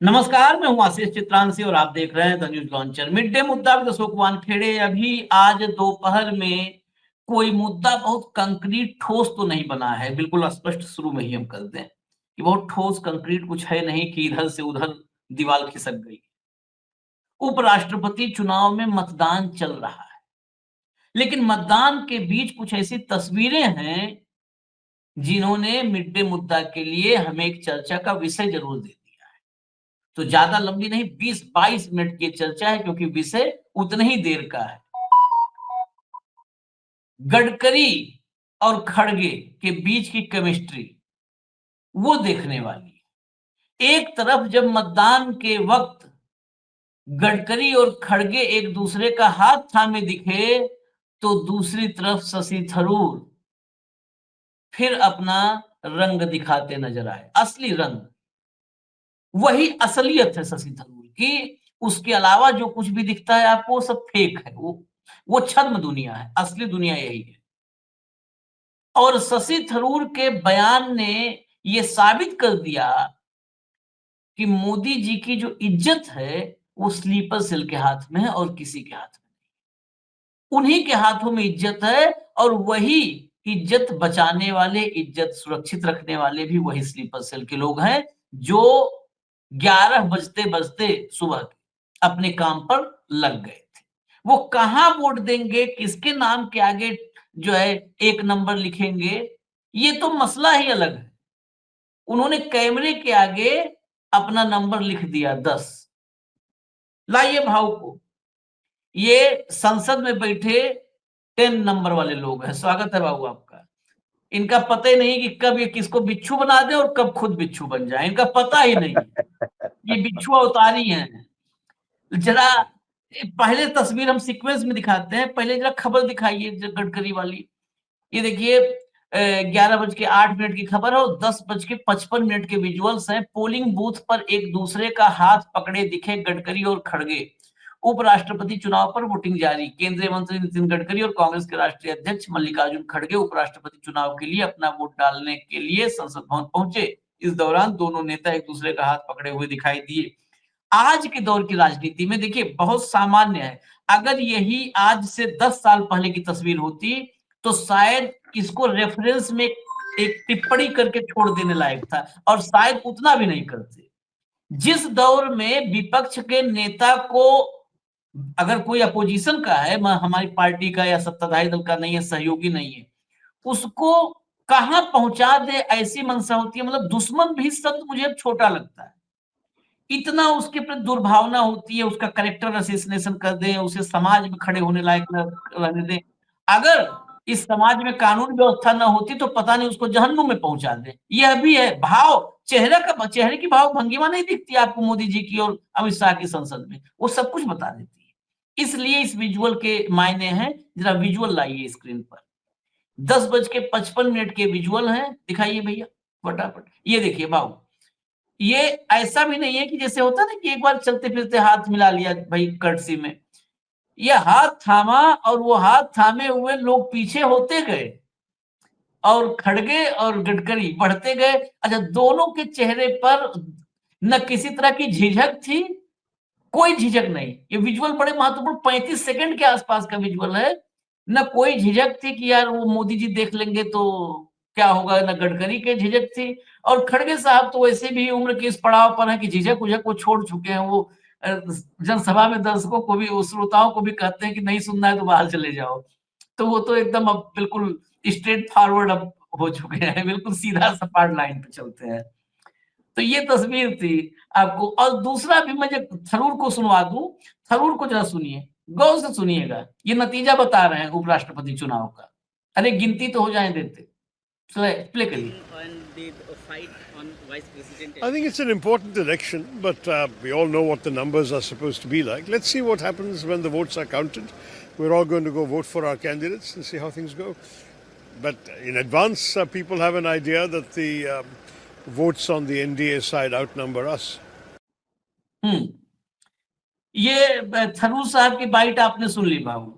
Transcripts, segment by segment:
नमस्कार, मैं हूं आशीष चित्रांशी और आप देख रहे हैं the news launcher. Mid day मुद्दा विद अशोक वानखेड़े। अभी आज दोपहर में कोई मुद्दा बहुत कंक्रीट ठोस तो नहीं बना है। बिल्कुल स्पष्ट शुरू में ही हम कर दें कि बहुत ठोस कंक्रीट कुछ है नहीं कि इधर से उधर दीवार खिसक गई। उपराष्ट्रपति चुनाव में मतदान चल रहा है, लेकिन मतदान के बीच कुछ ऐसी तस्वीरें हैं जिन्होंने मिड डे मुद्दा के लिए हमें एक चर्चा का विषय जरूर दे दिया। तो ज्यादा लंबी नहीं, 20-22 मिनट की चर्चा है क्योंकि विषय उतनी ही देर का है। गडकरी और खड़गे के बीच की केमिस्ट्री वो देखने वाली है। एक तरफ जब मतदान के वक्त गडकरी और खड़गे एक दूसरे का हाथ थामे दिखे, तो दूसरी तरफ शशि थरूर फिर अपना रंग दिखाते नजर आए। असली रंग, वही असलियत है शशि थरूर की। उसके अलावा जो कुछ भी दिखता है आपको, वो सब फेक है। वो छद्म दुनिया है, असली दुनिया यही है। और शशि थरूर के बयान ने ये साबित कर दिया कि मोदी जी की जो इज्जत है वो स्लीपर सेल के हाथ में है और किसी के हाथ में नहीं। उन्हीं के हाथों में इज्जत है और वही इज्जत बचाने वाले, इज्जत सुरक्षित रखने वाले भी वही स्लीपर सेल के लोग हैं जो 11 बजते बजते सुबह अपने काम पर लग गए थे। वो कहां वोट देंगे, किसके नाम के आगे जो है एक नंबर लिखेंगे, ये तो मसला ही अलग है। उन्होंने कैमरे के आगे अपना नंबर लिख दिया 10। लाइए भाव को, ये संसद में बैठे 10 नंबर वाले लोग हैं। स्वागत है बाबू आपका। इनका पता ही नहीं कि कब ये किसको बिच्छू बना दे और कब खुद बिच्छू बन जाए, इनका पता ही नहीं है। ये बिच्छू अवतारी हैं। जरा पहले तस्वीर हम सीक्वेंस में दिखाते हैं। पहले जरा खबर दिखाइए गडकरी वाली। ये देखिए, 11:08 की खबर है और 10:55 के विजुअल्स हैं। पोलिंग बूथ पर एक दूसरे का हाथ पकड़े दिखे गडकरी और खड़गे। उपराष्ट्रपति चुनाव पर वोटिंग जारी। केंद्रीय मंत्री नितिन गडकरी और कांग्रेस के राष्ट्रीय अध्यक्ष मल्लिकार्जुन खड़गे उपराष्ट्रपति चुनाव के लिए अपना वोट डालने के लिए संसद भवन पहुंचे। इस दौरान दोनों नेता एक दूसरे का हाथ पकड़े हुए दिखाई दिए। आज के दौर की राजनीति में देखिए बहुत सामान्य है। अगर यही आज से 10 साल पहले की तस्वीर होती तो शायद इसको रेफरेंस में एक टिप्पणी करके छोड़ देने लायक था और शायद उतना भी नहीं करते। जिस दौर में विपक्ष के नेता को, अगर कोई अपोजिशन का है, हमारी पार्टी का या सत्ताधारी दल का नहीं है, सहयोगी नहीं है, उसको कहां पहुंचा दे ऐसी मंशा होती है। मतलब दुश्मन भी शब्द मुझे अब छोटा लगता है। इतना उसके प्रति दुर्भावना होती है, उसका कैरेक्टर असैसिनेशन कर दें, उसे समाज में खड़े होने लायक रहने दें। अगर इस समाज में कानून व्यवस्था न होती तो पता नहीं उसको जहन्नुम में पहुंचा दें। यह भी है भाव। चेहरे की भाव भंगिमा नहीं दिखती आपको मोदी जी की और अमित शाह की संसद में, वो सब कुछ बता देती है। इसलिए इस विजुअल के मायने हैं। जरा विजुअल लाइए स्क्रीन पर। 10:55 के विजुअल हैं, दिखाइए भैया फटाफट। ये देखिए भाव, ये ऐसा भी नहीं है कि जैसे होता ना कि एक बार चलते फिरते हाथ मिला लिया भाई कर्टसी में। ये हाथ थामा और वो हाथ थामे हुए लोग पीछे होते गए और खड़गे और गडकरी बढ़ते गए। अच्छा, दोनों के चेहरे पर न किसी तरह की झिझक थी, कोई झिझक नहीं। ये विजुअल बड़े महत्वपूर्ण, 35 सेकंड के आसपास का विजुअल है। न कोई झिझक थी कि यार वो मोदी जी देख लेंगे तो क्या होगा, न गडकरी के झिझक थी। और खड़गे साहब तो वैसे भी उम्र के इस पड़ाव पर है कि झिझक उझक वो छोड़ चुके हैं। वो जनसभा में दर्शकों को भी, श्रोताओं को भी कहते हैं कि नहीं सुनना है तो बाहर चले जाओ। तो वो तो एकदम अब बिल्कुल स्ट्रेट फॉरवर्ड अब हो चुके हैं, बिल्कुल सीधा सपाट लाइन पे चलते हैं। तो ये तस्वीर थी आपको। और दूसरा भी मैं थरूर को सुनवा दूं, थरूर को जरा सुनिए, गौर से सुनिएगा। ये नतीजा बता रहे हैं उपराष्ट्रपति चुनाव का। अरे गिनती तो हो जाए देते। प्ले करिए। I think it's an important election, but we all know what the numbers are supposed to be like. Let's see what happens when the votes are counted. We're all going to go vote for our candidates and see how things go. But in advance, people have an idea that the votes on the NDA side outnumber us. ये थरूर साहब की bite आपने सुन ली बाबू।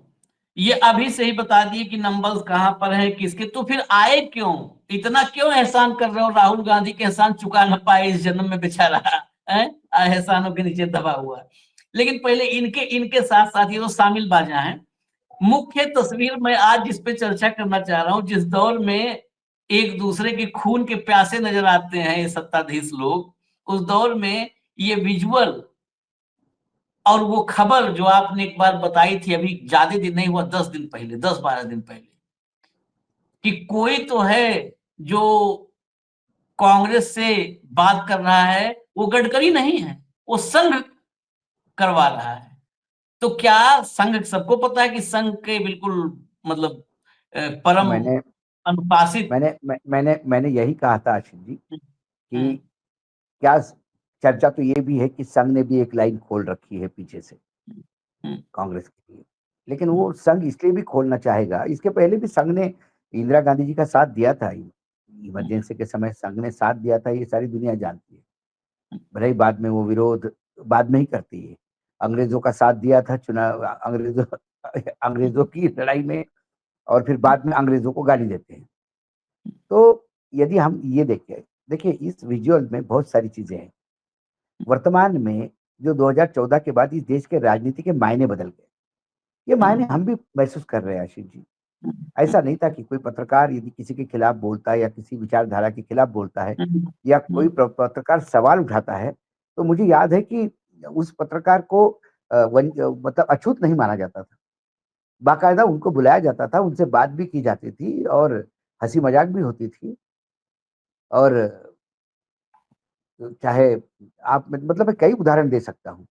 ये अभी से ही बता दिए कि नंबर्स कहां पर है किसके। तो फिर आए क्यों, इतना क्यों एहसान कर रहे हो? राहुल गांधी के एहसान चुका न पाए इस जन्म में बेचारा है। एहसानों के नीचे दबा हुआ है। लेकिन पहले इनके इनके साथ साथ ये तो शामिल बाजा हैं। मुख्य तस्वीर मैं आज जिस पे चर्चा करना चाह रहा हूँ, जिस दौर में एक दूसरे के खून के प्यासे नजर आते हैं ये सत्ताधीश लोग, उस दौर में ये विजुअल और वो खबर जो आपने एक बार बताई थी, अभी ज्यादा दिन नहीं हुआ, 10 दिन पहले, 10-12 दिन पहले, कि कोई तो है जो कांग्रेस से बात कर रहा है, वो गडकरी नहीं है, वो संघ करवा रहा है। तो क्या संघ, सबको पता है कि संघ के बिल्कुल मतलब परम मैंने अनुशासित। मैंने यही कहा था आशीष जी कि हम्म, क्या चर्चा तो ये भी है कि संघ ने भी एक लाइन खोल रखी है पीछे से हम्म, कांग्रेस के लिए, लेकिन वो संघ इसलिए भी खोलना चाहेगा, इसके पहले भी संघ ने इंदिरा गांधी जी का साथ दिया था, इमरजेंसी के समय संघ ने साथ दिया था, ये सारी दुनिया जानती है। भले ही बाद में वो विरोध बाद में ही करती है, अंग्रेजों का साथ दिया था चुनाव, अंग्रेजों अंग्रेजों की लड़ाई में, और फिर बाद में अंग्रेजों को गाली देते हैं। तो यदि हम ये देखें, देखिए इस विजुअल में बहुत सारी चीजें हैं। वर्तमान में जो 2014 के बाद इस देश के राजनीति के मायने बदल गए, ये मायने हम भी महसूस कर रहे हैं आशीष जी। ऐसा नहीं था कि कोई पत्रकार यदि किसी के खिलाफ बोलता है या किसी विचारधारा के खिलाफ बोलता है या कोई पत्रकार सवाल उठाता है, तो मुझे याद है कि उस पत्रकार को मतलब अछूत नहीं माना जाता था। बाकायदा उनको बुलाया जाता था, उनसे बात भी की जाती थी और हंसी मजाक भी होती थी। और चाहे आप मतलब मैं कई उदाहरण दे सकता हूँ,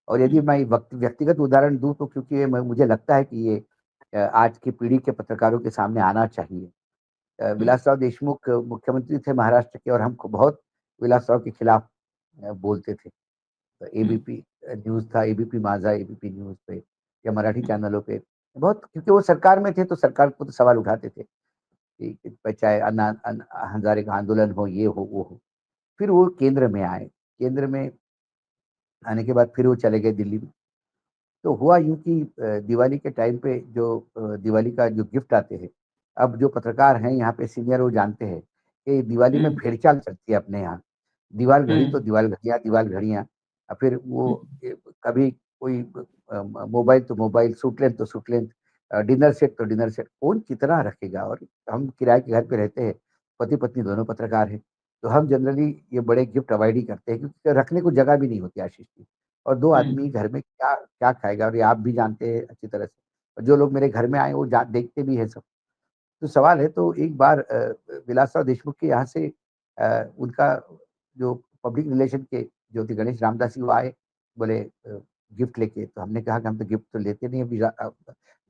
और यदि मैं व्यक्तिगत उदाहरण दूं तो क्योंकि मुझे लगता है कि ये आज की पीढ़ी के पत्रकारों के सामने आना चाहिए। विलासराव देशमुख मुख्यमंत्री थे महाराष्ट्र के, और हम बहुत विलासराव के खिलाफ बोलते थे। तो एबीपी न्यूज़ था, एबीपी माझा, एबीपी न्यूज़ पे या मराठी चैनलों पे बहुत, क्योंकि वो सरकार में थे तो सरकार को तो सवाल उठाते थे कि चाहे हजारे का आंदोलन हो, ये हो वो हो। फिर वो केंद्र में आए, केंद्र में आने के बाद फिर वो चले गए दिल्ली में। तो हुआ यूँ कि दिवाली के टाइम पे जो दिवाली का जो गिफ्ट आते हैं, अब जो पत्रकार हैं यहाँ पे सीनियर वो जानते हैं कि दिवाली में भेड़चाल चलती है अपने यहाँ। दीवार घड़ी तो दीवार घड़ियाँ, फिर वो कभी कोई मोबाइल तो मोबाइल, सूट लेंथ तो सूट लेंथ, डिनर सेट तो डिनर सेट, कौन कितना रखेगा? और हम किराए के घर पे रहते हैं, पति-पत्नी दोनों पत्रकार हैं, तो हम जनरली ये बड़े गिफ्ट अवॉइड ही करते हैं क्योंकि रखने को जगह भी नहीं होती आशीष जी। और 2 आदमी घर में क्या क्या खाएगा? और ये आप भी जानते हैं अच्छी तरह से। और जो लोग मेरे घर में आए वो जा देखते भी हैं सब। तो सवाल है, तो एक बार विलासराव देशमुख के यहाँ से उनका जो पब्लिक रिलेशन के जो थे गणेश रामदास जी वो आए, बोले गिफ्ट लेके, तो हमने कहा कि हम तो गिफ्ट तो लेते नहीं है,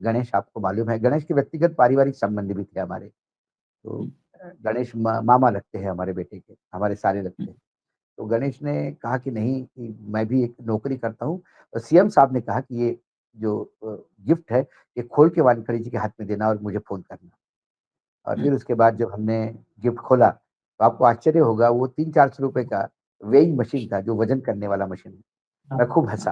गणेश आपको मालूम है, गणेश के व्यक्तिगत पारिवारिक संबंध भी थे हमारे। तो गणेश मामा लगते हैं हमारे बेटे के, हमारे साले लगते हैं। तो गणेश ने कहा कि नहीं, कि मैं भी एक नौकरी करता हूँ, और सीएम साहब ने कहा कि ये जो गिफ्ट है, ये खोल के वानखेड़े जी के हाथ में देना और मुझे फ़ोन करना। और फिर उसके बाद जब हमने गिफ्ट खोला, तो आपको आश्चर्य होगा, वो 300-400 रुपए का वेइंग मशीन था, जो वज़न करने वाला मशीन। मैं खूब हँसा।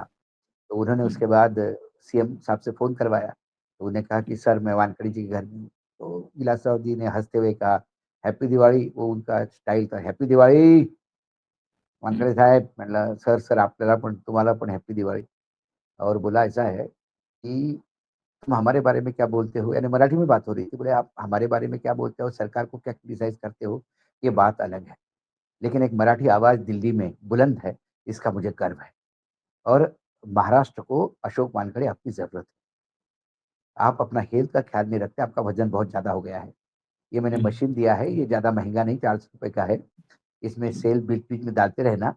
तो उन्होंने उसके बाद सीएम साहब से फ़ोन करवाया, तो उन्होंने कहा कि सर मैं वानखेड़े जी के घर में हूँ। तो विलासराव जी ने हँसते हुए कहा, हैप्पी दिवाळी, वो उनका स्टाइल था, हैप्पी दिवाळी वानखेडे साहेब। म्हटलं, "सर, सर आपल्याला पण तुम्हाला पण हॅपी दिवाळी." और बोला ऐसा है कि तुम हमारे बारे में क्या बोलते हो? यानी मराठी में बात हो रही थी। बोले, "आप हमारे बारे में क्या बोलते हो? सरकार को क्या क्रिटिसाइज़ करते हो? ये बात अलग है। लेकिन एक मराठी आवाज़ दिल्ली में बुलंद है, इसका मुझे गर्व है। और महाराष्ट्र को अशोक वानखेड़े आपकी ज़रूरत है। आप अपना हेल्थ का ख़्याल नहीं रखते, आपका वज़न बहुत ज़्यादा हो गया है। ये मैंने मशीन दिया है, ये ज़्यादा महँगा नहीं, ₹400 का है। इसमें सेल बीच-बीच में डालते रहना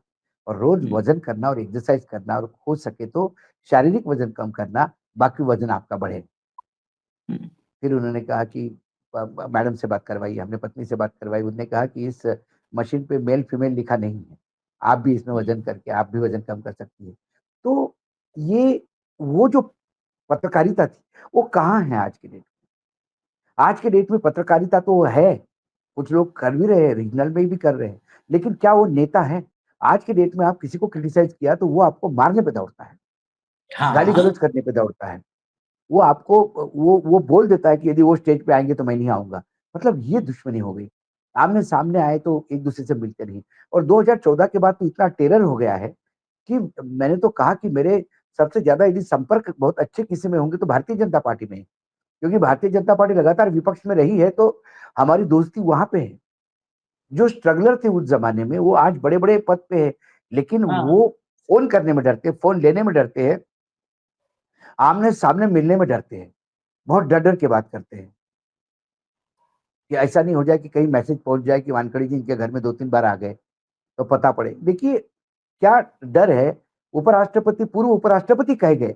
और रोज़ वज़न करना और एक्सरसाइज़ करना, और हो सके तो शारीरिक वज़न कम करना, बाकी वज़न आपका बढ़ेगा।" फिर उन्होंने कहा कि मैडम से बात करवाई, हमने पत्नी से बात करवाई। उन्होंने कहा कि इस मशीन पे मेल-फीमेल लिखा नहीं है। आप भी इसमें वज़न करके आप भी वज़न कम कर सकती हैं। तो ये वो जो पत्रकारिता थी, वो कहाँ है आज के डेट में? आज के डेट में पत्रकारिता तो है, कुछ लोग कर भी रहे हैं, रीजनल में भी कर रहे हैं, लेकिन क्या वो नेता है? आज के डेट में आप किसी को क्रिटिसाइज़ किया तो वो आपको मारने पे दौड़ता है, हाँ, गाली-गलौच करने पे दौड़ता है। वो आपको वो बोल देता है कि यदि वो स्टेज पे आएँगे तो मैं नहीं आऊँगा। मतलब ये दुश्मनी हो गई। आमने-सामने आए तो एक-दूसरे से मिलते नहीं। और 2014 के बाद तो इतना टेरर हो गया है कि मैंने तो कहा कि मेरे सबसे ज्यादा यदि संपर्क बहुत अच्छे किसी में होंगे तो भारतीय जनता पार्टी में है, क्योंकि भारतीय जनता पार्टी लगातार विपक्ष में रही है, तो हमारी दोस्ती वहां पे है। जो स्ट्रगलर थे उस जमाने में वो आज बड़े बड़े पद पे है, लेकिन हाँ वो फोन करने में डरते हैं, फोन लेने में डरते हैं, आमने सामने मिलने में डरते हैं, बहुत डर डर के बात करते हैं कि ऐसा नहीं हो जाए कि कहीं मैसेज पहुंच जाए कि वानखड़ी जी इनके घर में 2-3 बार आ गए तो पता पड़े। देखिए क्या डर है, उपराष्ट्रपति पूर्व उपराष्ट्रपति कह गए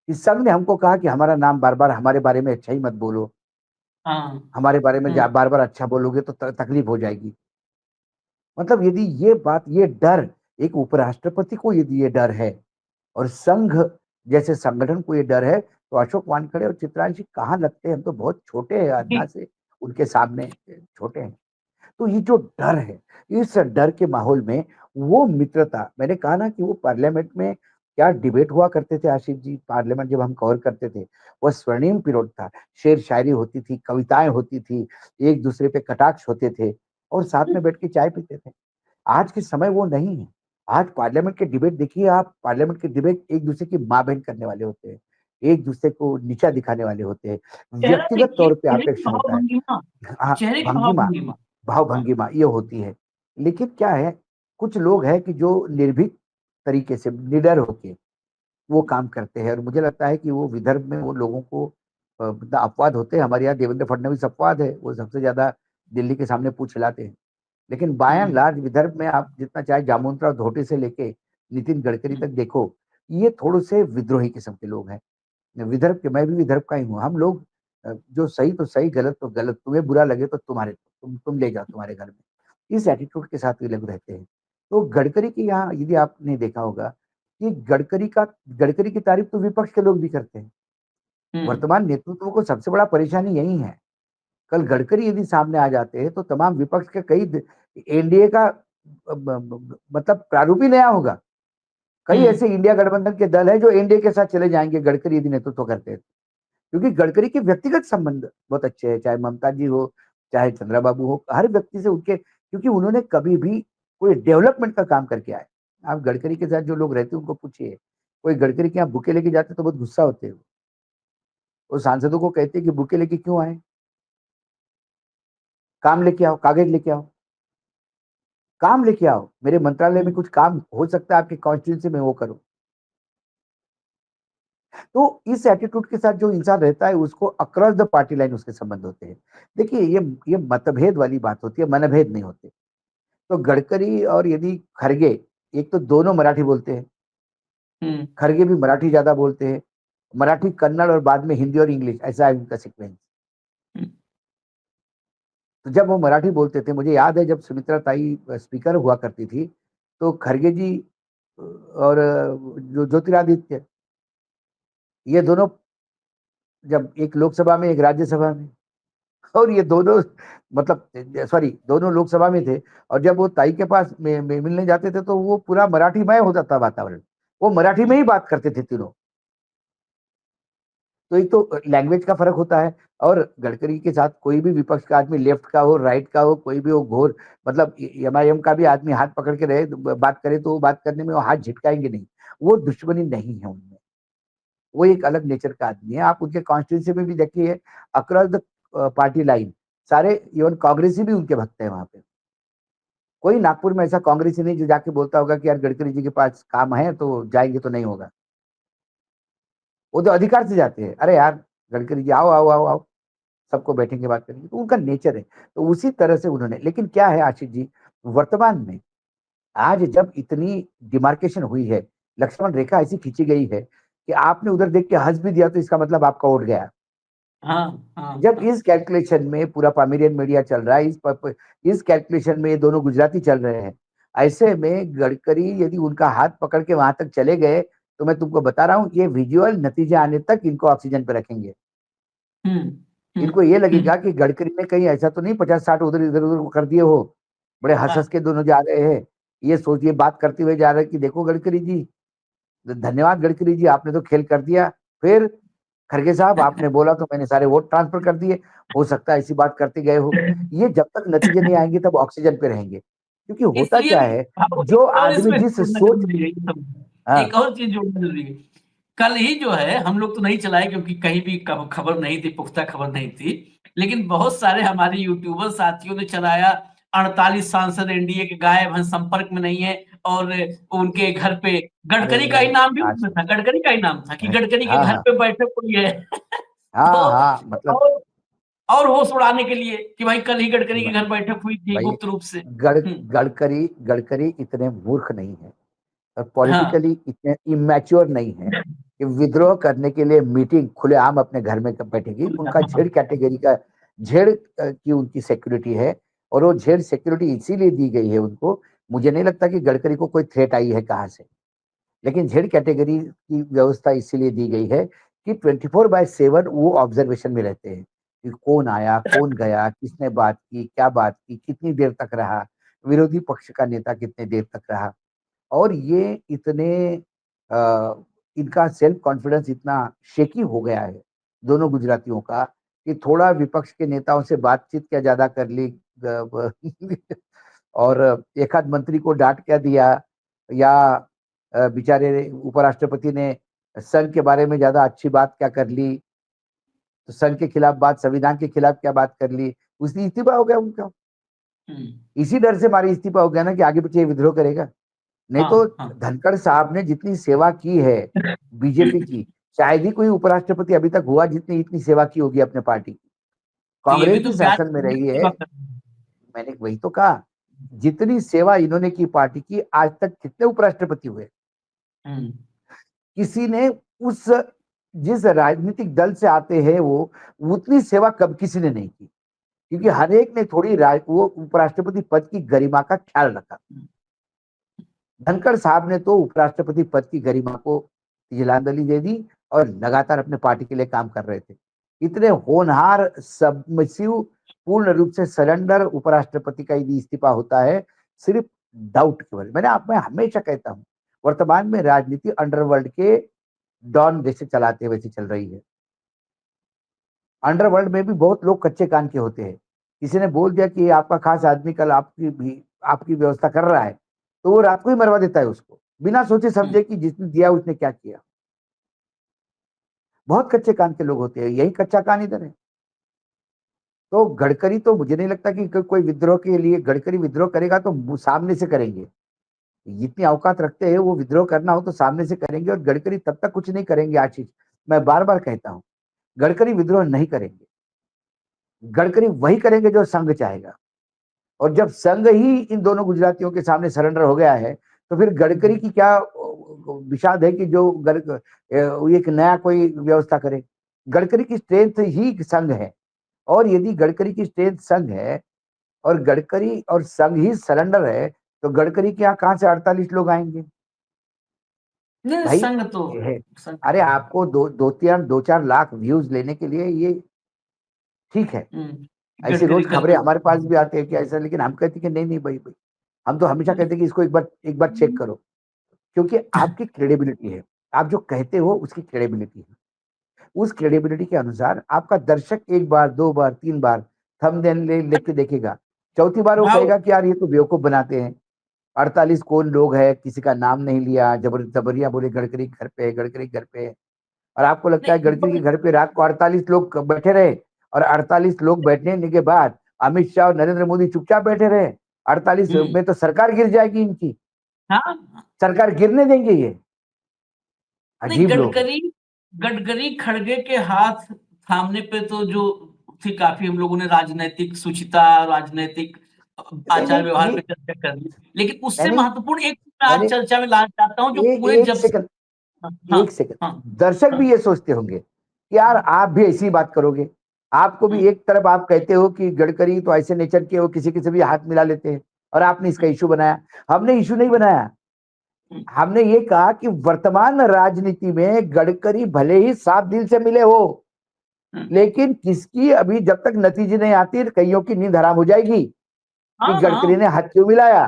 कि संघ ने हमको कहा कि हमारा नाम बार बार हमारे बारे में अच्छा ही मत बोलो, हाँ हमारे बारे में बार बार अच्छा बोलोगे तो तकलीफ हो जाएगी। मतलब यदि ये बात, ये डर एक उपराष्ट्रपति को यदि ये डर है और संघ जैसे संगठन को ये डर है, तो अशोक वानखड़े और चित्रांशी कहाँ लगते हैं? हम तो बहुत छोटे हैं जी, आदना से, उनके सामने छोटे हैं। तो ये जो डर है, इस डर के माहौल में वो मित्रता, मैंने कहा ना कि वो पार्लियामेंट में क्या डिबेट हुआ करते थे आशीष जी, पार्लियामेंट जब हम कवर करते थे, वो स्वर्णिम पीरियड था। शेर शायरी होती थी, कविताएं होती थी, एक दूसरे पे कटाक्ष होते थे और साथ में बैठ के चाय पीते थे। आज के समय वो नहीं है। आज पार्लियामेंट के डिबेट देखिए आप, पार्लियामेंट के डिबेट एक दूसरे की माँ-बहन करने वाले होते हैं। एक दूसरे को नीचा दिखाने वाले होते हैं। चेहरा व्यक्तिगत देखिए, तौर पे चेहरे की आपेक्ष होता है। भाव-भंगिमा, हाँ, चेहरे की भंगिमा, भाव-भंगिमा। हाँ, भाव-भंगिमा ये होती है। लेकिन क्या है, कुछ लोग हैं कि जो निर्भीक तरीके से, निडर होके वो काम करते हैं और मुझे लगता है कि वो विदर्भ में वो लोगों को मतलब अपवाद होते हैं। हमारे यहाँ देवेंद्र फडणवीस अपवाद है, वो सबसे ज़्यादा दिल्ली के सामने पूँछ हिलाते हैं। लेकिन बाय एंड हुँ, लार्ज विदर्भ में आप जितना चाहे जामुनराव धोटे से लेके नितिन गडकरी हुँ, तक देखो, ये थोड़े से विद्रोही किस्म के लोग हैं। विदर्भ के, मैं भी विदर्भ का ही हूँ। हम लोग जो सही तो सही, गलत तो गलत, तुम्हें बुरा लगे तो तुम ले जाओ तुम्हारे घर में। इस एटीट्यूड के साथ ये लोग रहते हैं। तो गडकरी के यहाँ यदि आपने देखा होगा कि गडकरी की तारीफ तो विपक्ष के लोग भी करते हैं। हुँ, वर्तमान नेतृत्व को सबसे बड़ा परेशानी यही है। कल गडकरी यदि सामने आ जाते हैं तो तमाम विपक्ष के एनडीए का मतलब प्रारूप ही नया होगा। कई हुँ, ऐसे इंडिया गठबंधन के दल हैं जो एनडीए के साथ चले जाएंगे गडकरी यदि नेतृत्व करते हैं, क्योंकि गडकरी के व्यक्तिगत संबंध बहुत अच्छे हैं, चाहे ममता जी हो, चाहे चंद्रबाबू हो, हर व्यक्ति से उनके, क्योंकि उन्होंने कभी भी कोई डेवलपमेंट का काम करके आए। आप गडकरी के साथ जो लोग रहते हैं उनको पूछिए, कोई गडकरी के यहाँ बुके लेके जाते तो बहुत गुस्सा होते हैं। वो सांसदों को कहते हैं कि बुके लेके क्यों आए, काम लेके आओ, कागज लेके आओ, काम लेके आओ, मेरे मंत्रालय में हुँ, कुछ काम हो सकता है आपकी कॉन्स्टिट्यूंसी में, वो करो। तो इस एटीट्यूड के साथ जो इंसान रहता है उसको अक्रॉस द पार्टी लाइन उसके संबंध होते हैं। देखिए ये मतभेद वाली बात होती है, मनभेद नहीं होते। तो गडकरी और यदि खरगे, एक तो दोनों मराठी बोलते हैं, हुँ, खरगे भी मराठी ज्यादा बोलते हैं, मराठी, कन्नड़ और बाद में हिंदी और इंग्लिश, ऐसा है उनका सीक्वेंस। हुँ, तो जब वो मराठी बोलते थे, मुझे याद है जब सुमित्रा ताई स्पीकर हुआ करती थी, तो खरगे जी और जो ज्योतिरादित्य, ये दोनों जब एक लोकसभा में एक राज्यसभा में, और ये दोनों मतलब सॉरी दोनों लोकसभा में थे, और जब वो ताई के पास में मिलने जाते थे तो वो पूरा मराठीमय हो जाता वातावरण, वो मराठी में हुँ, ही बात करते थे तीनों। तो एक तो लैंग्वेज का फर्क होता है। और गडकरी के साथ कोई भी विपक्ष का आदमी, लेफ्ट का हो, राइट का हो, कोई भी हो, घोर मतलब एमआईएम का भी आदमी हाथ पकड़ के रहे, बात करे तो वो बात करने में वो हाथ झिटकाएंगे नहीं। वो दुश्मनी नहीं है उनमें, वो एक अलग नेचर का आदमी है। आप उनके कॉन्स्टिट्यूंसी में भी देखिए, अक्रॉस द पार्टी लाइन सारे, इवन कांग्रेसी भी उनके भक्त हैं वहां पे। कोई नागपुर में ऐसा कांग्रेसी नहीं जो जाके बोलता होगा कि यार गडकरी जी के पास काम है तो जाएंगे तो नहीं होगा। वो तो अधिकार से जाते हैं, अरे यार गडकरी जी आओ आओ आओ आओ, सबको बैठेंगे बात करेंगे, तो उनका नेचर है। तो उसी तरह से उन्होंने, लेकिन क्या है आशीष जी, वर्तमान में आज जब इतनी डिमार्केशन हुई है, लक्ष्मण रेखा ऐसी खींची गई है कि आपने उधर देख के हंस भी दिया तो इसका मतलब आपका वोट गया। हाँ, हाँ, जब हाँ, इस कैलकुलेशन में पूरा पामेरियन मीडिया चल रहा है, इस कैलकुलेशन में ये दोनों गुजराती चल रहे हैं, ऐसे में गडकरी यदि उनका हाथ पकड़ के वहां तक चले गए, तो मैं तुमको बता रहा हूँ ये विजुअल नतीजे आने तक इनको ऑक्सीजन पे रखेंगे। हुँ, हुँ, इनको ये हुँ, लगेगा कि गडकरी ने कहीं ऐसा तो नहीं 50-60 उधर इधर उधर कर दिए हो, बड़े हंस हाँ, हंस के दोनों जा रहे हैं, ये सोचिए बात करते हुए जा रहे हैं कि देखो गडकरी जी, धन्यवाद गडकरी जी, आपने तो खेल कर दिया। फिर खड़गे साहब आपने बोला तो मैंने सारे वोट ट्रांसफर कर दिए, हो सकता है ऐसी बात करते गए हो। ये जब तक नतीजे नहीं आएंगे तब ऑक्सीजन पे रहेंगे। क्योंकि होता इसलिए क्या है, हाँ, जो और आदमी इसमें जिस जोड़ना सोच, जरूरी है ये सब। हाँ एक और चीज जोड़ना जरूरी है। कल ही जो है हम लोग तो नहीं चलाए क्योंकि कहीं भी खबर नहीं थी, पुख्ता खबर नहीं थी, लेकिन बहुत सारे हमारे यूट्यूबर साथियों ने चलाया। 48 सांसद एनडीए के गायब हैं, संपर्क में नहीं है, और उनके घर पे अरे गडकरी का ही नाम भी आज उसमें था, गडकरी का ही नाम था कि गडकरी के हाँ घर हाँ पे बैठक हुई है। तो हाँ हाँ, मतलब और और होश उड़ाने के लिए कि भाई कल ही गडकरी के घर बैठक हुई थी भाई गुप्त रूप से। गड़ गडकरी गडकरी इतने मूर्ख नहीं है और हाँ पॉलिटिकली इतने इमेच्योर नहीं है कि विद्रोह करने के लिए मीटिंग खुलेआम अपने घर में बैठेगी। उनका झेड़ कैटेगरी का झेड़ की उनकी सिक्योरिटी है, और वो झेड़ सिक्योरिटी इसीलिए दी गई है उनको। मुझे नहीं लगता कि गडकरी को कोई थ्रेट आई है कहाँ से, लेकिन झेड़ कैटेगरी की व्यवस्था इसीलिए दी गई है कि 24/7 वो ऑब्जर्वेशन में रहते हैं कि कौन आया, कौन गया, किसने बात की, क्या बात की, कितनी देर तक रहा, विरोधी पक्ष का नेता कितने देर तक रहा। और ये इतने इनका सेल्फ कॉन्फिडेंस इतना शेकी हो गया है दोनों गुजरातियों का कि थोड़ा विपक्ष के नेताओं से बातचीत क्या ज्यादा कर ली और एक आध मंत्री को डांट क्या दिया, या बेचारे उपराष्ट्रपति ने संघ के बारे में ज्यादा अच्छी बात क्या कर ली, तो संघ के खिलाफ बात, संविधान के खिलाफ क्या बात कर ली, उसने इस्तीफा हो गया उनका। इसी डर से मारी इस्तीफा हो गया ना कि आगे पीछे ये विद्रोह करेगा। नहीं तो हाँ हाँ। धनखड़ साहब ने जितनी सेवा की है बीजेपी की, शायद ही कोई उपराष्ट्रपति अभी तक हुआ जितनी इतनी सेवा की होगी अपने पार्टी की। तो ये भी कांग्रेस तो भी प्याज शासन में की रही है। सेवा कर रहे हैं। मैंने वही तो कहा, जितनी सेवा इन्होंने की पार्टी की, आज तक कितने उपराष्ट्रपति हुए? हम्म, किसी ने उस जिस राजनीतिक दल से आते हैं वो उतनी सेवा कब किसी ने नहीं की, क्योंकि हर एक ने थोड़ी वो उपराष्ट्रपति पद की गरिमा का ख्याल रखा। धनखड़ साहब ने तो उपराष्ट्रपति पद की गरिमा को तिलांजलि दे दी और लगातार अपने पार्टी के लिए काम कर रहे थे। इतने होनहार, सबमिसिव, पूर्ण रूप से सरेंडर उपराष्ट्रपति का यदि इस्तीफा होता है सिर्फ डाउट की वजह। मैं हमेशा कहता हूं, वर्तमान में राजनीति अंडरवर्ल्ड के डॉन जैसे चलाते वैसे चल रही है। अंडरवर्ल्ड में भी बहुत लोग कच्चे कान के होते हैं। किसी ने बोल दिया कि आपका खास आदमी कल आपकी व्यवस्था कर रहा है, तो वो रात को ही मरवा देता है उसको, बिना सोचे समझे कि जिसने दिया उसने क्या किया। बहुत कच्चे कान के लोग होते हैं, यही कच्चा कान इधर है। तो गडकरी तो मुझे नहीं लगता कि कोई विद्रोह के लिए, गडकरी विद्रोह करेगा तो सामने से करेंगे। जितनी औकात रखते हैं वो विद्रोह करना हो तो सामने से करेंगे, और गडकरी तब तक कुछ नहीं करेंगे। आशीष, मैं बार बार कहता हूं, गडकरी विद्रोह नहीं करेंगे। गडकरी वही करेंगे जो संघ चाहेगा, और जब संघ ही इन दोनों गुजरातियों के सामने सरेंडर हो गया है तो फिर गडकरी की क्या विषाद है कि जो एक नया कोई व्यवस्था करे। गडकरी की स्ट्रेंथ ही संघ है, और यदि गडकरी की स्ट्रेंथ संघ है और गडकरी और संघ ही सरेंडर है, तो गडकरी के यहाँ कहां से 48 लोग आएंगे नहीं, भाई? संघ तो ये है, संघ। अरे आपको दो चार लाख व्यूज लेने के लिए ये ठीक है। ऐसी गडकरी रोज कल खबरें हमारे पास भी आती है कि ऐसा, लेकिन हम कहते हैं कि नहीं नहीं भाई भाई, हम तो हमेशा कहते हैं कि इसको एक बार चेक करो, क्योंकि आपकी क्रेडिबिलिटी है। आप जो कहते हो उसकी क्रेडिबिलिटी है। उस क्रेडिबिलिटी के अनुसार आपका दर्शक एक बार, दो बार, तीन बार थंबनेल देख के देखेगा, चौथी बार वो भाव। कहेगा कि यार ये तो बेवकूफ बनाते हैं। 48 कौन लोग है, किसी का नाम नहीं लिया, जबरिया बोले गडकरी घर पे है, गडकरी घर पे है। और आपको लगता है गडकरी के नहीं, घर पे रात को 48 लोग बैठे रहे, और 48 लोग बैठने के बाद अमित शाह और नरेंद्र मोदी चुपचाप बैठे रहे? 48 में तो सरकार गिर जाएगी इनकी। हाँ सरकार गिरने देंगे ये? नहीं, अजीब लोग हैं। गडकरी गडकरी खड़गे के हाथ थामने पे तो जो थी, काफी हम लोगों ने राजनीतिक सुचिता, राजनीतिक नहीं आचार नहीं, व्यवहार ये पे चर्चा कर ली, लेकिन उससे मैंने महत्वपूर्ण एक चीज मैं आज मैंने चर्चा में लाना चाहता हूँ जो पूरे एक जब से। सेकंड, हाँ हाँ एक सेकंड। हाँ दर्शक हाँ। भी ये सोचते होंगे कि यार आप भी ऐसी बात करोगे। आपको भी हम्म, एक तरफ आप कहते हो कि गडकरी तो ऐसे नेचर के हो, किसी किसी भी हाथ मिला लेते हैं, और आपने इसका हम्म, इशू बनाया। हमने इशू नहीं बनाया, हम्म, हमने ये कहा कि वर्तमान राजनीति में गडकरी भले ही साफ दिल से मिले हो, हम्म, लेकिन किसकी अभी जब तक नतीजे नहीं आती कईयों की नींद हराम हो जाएगी कि हाँ गडकरी हाँ। ने हाथ क्यों मिलाया।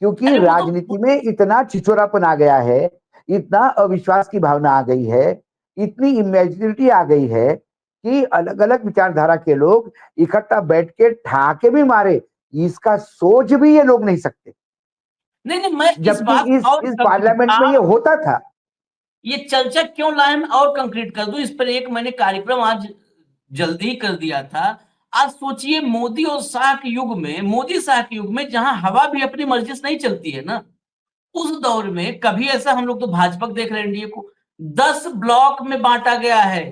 क्योंकि अरे वो तो राजनीति में इतना छिछोरापन आ गया है, इतना अविश्वास की भावना आ गई है, इतनी इमेजिनिटी आ गई है कि अलग अलग विचारधारा के लोग इकट्ठा बैठ के ठहाके भी मारे इसका सोच भी ये लोग नहीं सकते, नहीं नहीं, मैं इस जबकि बात और इस पार्लियामेंट में ये आप होता था। ये चर्चा क्यों लाए, मैं और कंक्रीट कर दूं इस पर। एक मैंने कार्यक्रम आज जल्दी ही कर दिया था। आज सोचिए, मोदी और शाह के युग में, मोदी शाह के युग में, जहां हवा भी अपनी मर्जी से नहीं चलती है ना, उस दौर में कभी ऐसा, हम लोग तो भाजपा को देख रहे हैं, एनडीए को 10 ब्लॉक में बांटा गया है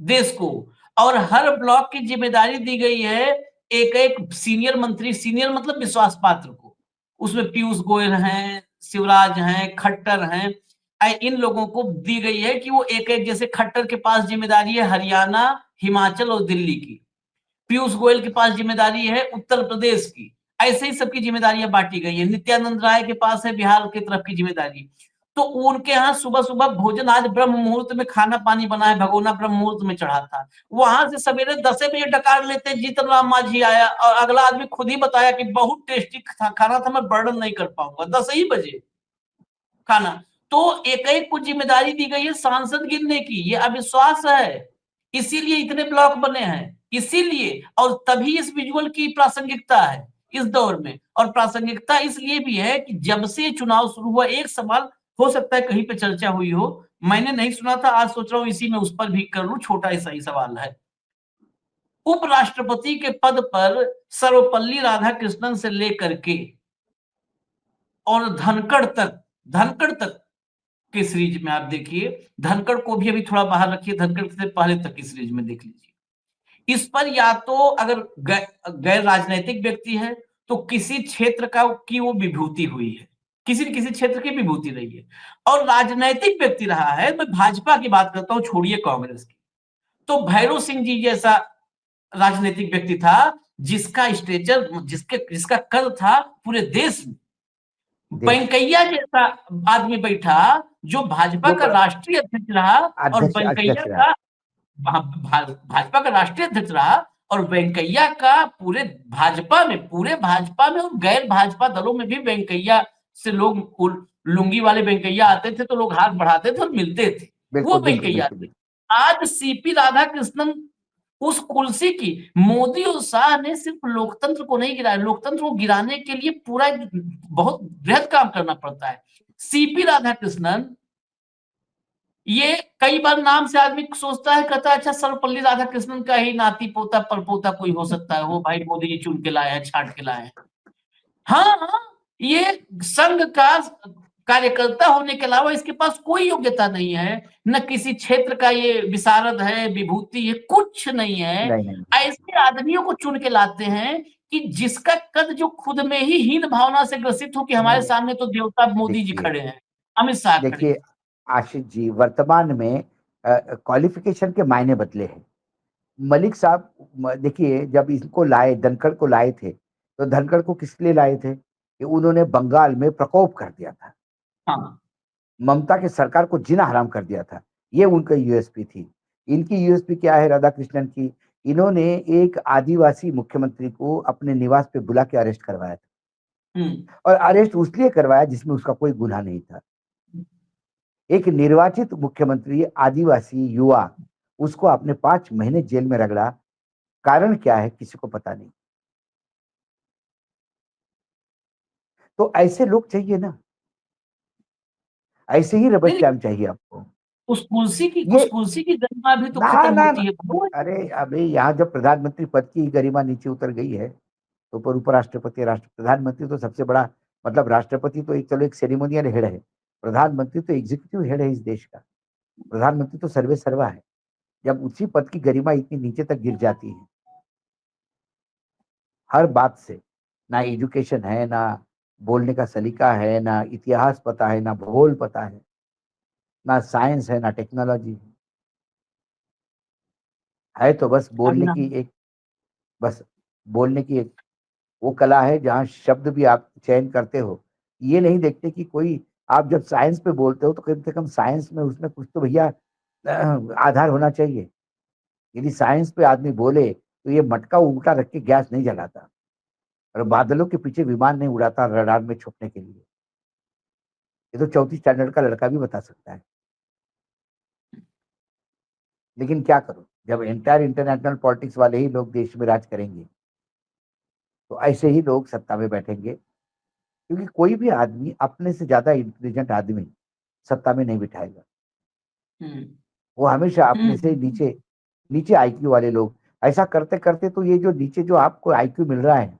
देश को, और हर ब्लॉक की जिम्मेदारी दी गई है एक एक सीनियर मंत्री, सीनियर मतलब विश्वास पात्र को। उसमें पीयूष गोयल हैं, शिवराज हैं, खट्टर हैं, इन लोगों को दी गई है कि वो एक एक, जैसे खट्टर के पास जिम्मेदारी है हरियाणा, हिमाचल और दिल्ली की, पीयूष गोयल के पास जिम्मेदारी है उत्तर प्रदेश की, ऐसे ही सबकी जिम्मेदारियां बांटी गई है। नित्यानंद राय के पास है बिहार की तरफ की जिम्मेदारी। तो उनके यहाँ सुबह सुबह भोजन, आज ब्रह्म मुहूर्त में खाना पानी बना है, भगोना ब्रह्म मुहूर्त में चढ़ा था। वहां से सवेरे 10 बजे डकार लेते जीतन राम मांझी आया, और अगला आदमी खुद ही बताया कि बहुत टेस्टी खाना था, मैं वर्णन नहीं कर पाऊंगा, 10 ही बजे खाना। तो एक एक को जिम्मेदारी दी गई है सांसद गिनने की, ये अविश्वास है। इसीलिए इतने ब्लॉक बने हैं, इसीलिए, और तभी इस विजुअल की प्रासंगिकता है इस दौर में। और प्रासंगिकता इसलिए भी है कि जब से चुनाव शुरू हुआ, एक सवाल हो सकता है कहीं पे चर्चा हुई हो, मैंने नहीं सुना था, आज सोच रहा हूं इसी में उस पर भी कर लूं, छोटा ऐसा ही सवाल है। उपराष्ट्रपति के पद पर सर्वपल्ली राधाकृष्णन से लेकर के और धनखड़ तक के सीरीज में आप देखिए, धनखड़ को भी अभी थोड़ा बाहर रखिए, धनखड़ से पहले तक की सीरीज में देख लीजिए। इस पर या तो अगर गैर राजनैतिक व्यक्ति है, तो किसी क्षेत्र का की वो विभूति हुई है, किसी न किसी क्षेत्र की विभूति रही है। और राजनैतिक व्यक्ति रहा है, मैं भाजपा की बात करता हूं, छोड़िए कांग्रेस की, तो भैरव सिंह जी जैसा राजनीतिक व्यक्ति था, जिसका स्टेचर, जिसका कद था पूरे देश में। देश वेंकैया जैसा आदमी बैठा, जो भाजपा जो का राष्ट्रीय अध्यक्ष रहा, और अध्यक्ष वेंकैया अध्यक्ष रहा। का भाजपा का राष्ट्रीय अध्यक्ष रहा, और वेंकैया का पूरे भाजपा में और गैर भाजपा दलों में भी वेंकैया से लोग, लुंगी वाले वेंकैया आते थे तो लोग हाथ बढ़ाते थे और मिलते थे, वो बिल्कुल बिल्कुल वेंकैया बिल्कुल थे। बिल्कुल। आज सीपी राधाकृष्णन उस कुर्सी की, मोदी और शाह ने सिर्फ लोकतंत्र को नहीं गिराया, लोकतंत्र को गिराने के लिए पूरा बहुत बृहद काम करना पड़ता है। सीपी राधाकृष्णन, ये कई बार नाम से आदमी सोचता है, कहता है अच्छा सर्वपल्ली राधाकृष्णन का ही नाती पोता परपोता कोई हो सकता है, वो भाई मोदी जी चुन के लाए हैं, छाट के लाए हैं। हाँ हाँ, ये संघ का कार्यकर्ता होने के अलावा इसके पास कोई योग्यता नहीं है, न किसी क्षेत्र का ये विशारद है, विभूति है, कुछ नहीं है। नहीं नहीं ऐसे आदमियों को चुन के लाते हैं कि जिसका कद जो खुद में ही हीन भावना से ग्रसित हो कि हमारे नहीं। सामने तो देवता मोदी जी देखिए खड़े हैं, अमित शाह खड़े हैं। देखिए आशीष जी, वर्तमान में क्वालिफिकेशन के मायने बदले हैं। मलिक साहब, देखिए जब इनको लाए, धनखड़ को लाए थे, तो धनखड़ को किस लिए लाए थे कि उन्होंने बंगाल में प्रकोप कर दिया था, हाँ ममता के सरकार को जीना हराम कर दिया था। ये उनका यूएसपी थी। इनकी यूएसपी क्या है राधाकृष्णन की? इन्होंने एक आदिवासी मुख्यमंत्री को अपने निवास पे बुला के अरेस्ट करवाया था, हम्म और अरेस्ट उसलिए करवाया जिसमें उसका कोई गुनाह नहीं था। एक निर्वाचित मुख्यमंत्री, आदिवासी युवा, उसको आपने 5 महीने जेल में रगड़ा। कारण क्या है किसी को पता नहीं। तो ऐसे लोग चाहिए ना, ऐसे ही रबर नहीं, स्टैम्प चाहिए आपको। उस ये कुर्सी की गरिमा भी तो ना खत्म ना होती ना, है। अरे अबे यहाँ जब प्रधानमंत्री पद की गरिमा नीचे उतर गई है, तो ऊपर उपराष्ट्रपति, राष्ट्र प्रधानमंत्री तो सबसे बड़ा, मतलब राष्ट्रपति तो एक, चलो एक सेरेमोनियल हेड है, प्रधानमंत्री तो एग्जीक्यूटिव हेड है इस देश का। प्रधानमंत्री तो सर्वे सर्वा है। जब उसी पद की गरिमा इतनी नीचे तक गिर जाती है हर बात से, ना एजुकेशन है, ना बोलने का सलीका है, ना इतिहास पता है, ना भूगोल पता है, ना साइंस है, ना टेक्नोलॉजी है तो बस अब बोलने ना, की एक, बस बोलने की एक वो कला है जहाँ शब्द भी आप चयन करते हो। ये नहीं देखते कि कोई, आप जब साइंस पे बोलते हो तो कम से कम साइंस में उसमें कुछ तो भैया आधार होना चाहिए। यदि साइंस पे आदमी बोले तो ये मटका उल्टा रख के गैस नहीं जलाता, और बादलों के पीछे विमान नहीं उड़ाता रडार में छुपने के लिए। ये तो चौथी स्टैंडर्ड का लड़का भी बता सकता है। लेकिन क्या करो, जब एंटायर इंटरनेशनल पॉलिटिक्स वाले ही लोग देश में राज करेंगे, तो ऐसे ही लोग सत्ता में बैठेंगे, क्योंकि कोई भी आदमी अपने से ज्यादा इंटेलिजेंट आदमी सत्ता में नहीं बिठाएगा। हम्म वो हमेशा अपने से हम्म नीचे नीचे आईक्यू वाले लोग, ऐसा करते करते तो ये जो नीचे जो आपको आईक्यू मिल रहा है,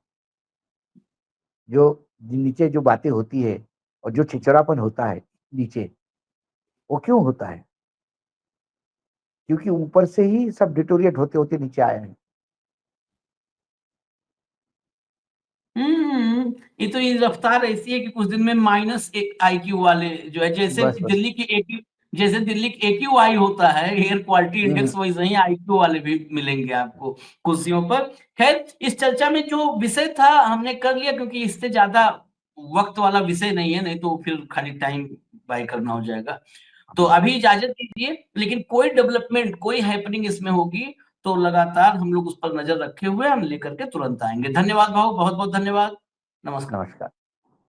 जो नीचे जो बातें होती है और जो छिछोरापन होता है नीचे, वो क्यों होता है? क्योंकि ऊपर से ही सब डिटोरिएट होते होते नीचे आए हैं। ये तो ये रफ्तार ऐसी है कि कुछ दिन में माइनस एक आईक्यू वाले जो है, बस बस। जैसे दिल्ली की AQI होता है, एयर क्वालिटी हम्म। इंडेक्स, वैसे ही आईक्यू वाले भी मिलेंगे आपको कुर्सियों पर। खैर, इस चर्चा में जो विषय था हमने कर लिया, क्योंकि इससे ज्यादा वक्त वाला विषय नहीं है, नहीं तो फिर खाली टाइम बाय करना हो जाएगा। तो अभी इजाजत दीजिए, लेकिन कोई डेवलपमेंट, कोई हैपनिंग इसमें होगी तो लगातार हम लोग उस पर नजर रखे हुए हम लेकर के तुरंत आएंगे। धन्यवाद भाऊ, बहुत बहुत धन्यवाद। नमस्कार। नमस्कार।